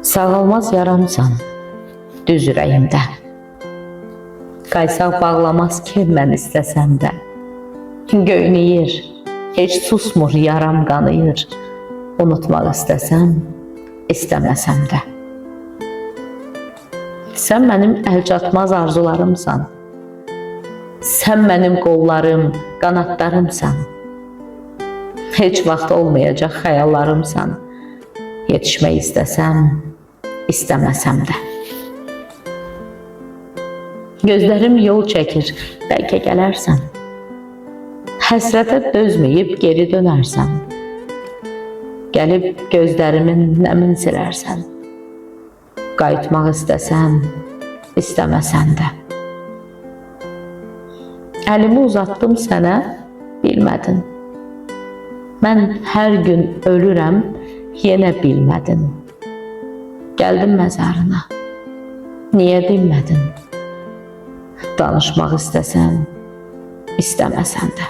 Sağalmaz yaramsan düz ürəyimdə. Qaysaq bağlamaz ki mən istəsəm də. Göynəyir, heç susmur yaram qanıyır. Unutmaq istəsəm, istəməsəm də. Sən mənim əlçatmaz arzularımsan. Sən mənim qollarım, qanatlarımsan. Heç vaxt olmayacaq xəyallarımsan. Yetişmək istəsəm, istəməsəm də. Gözlərim yol çəkir, bəlkə gələrsən. Həsrətə dözməyib geri dönərsən. Gəlib gözlərimin nəmin silərsən. Qayıtmaq istəsəm, istəməsən də. Əlimi uzatdım sənə, bilmədin. Mən hər gün ölürəm, yenə bilmədin. Gəldim məzarına, niyə dinmədin? Danışmaq istəsən, istəməsən də.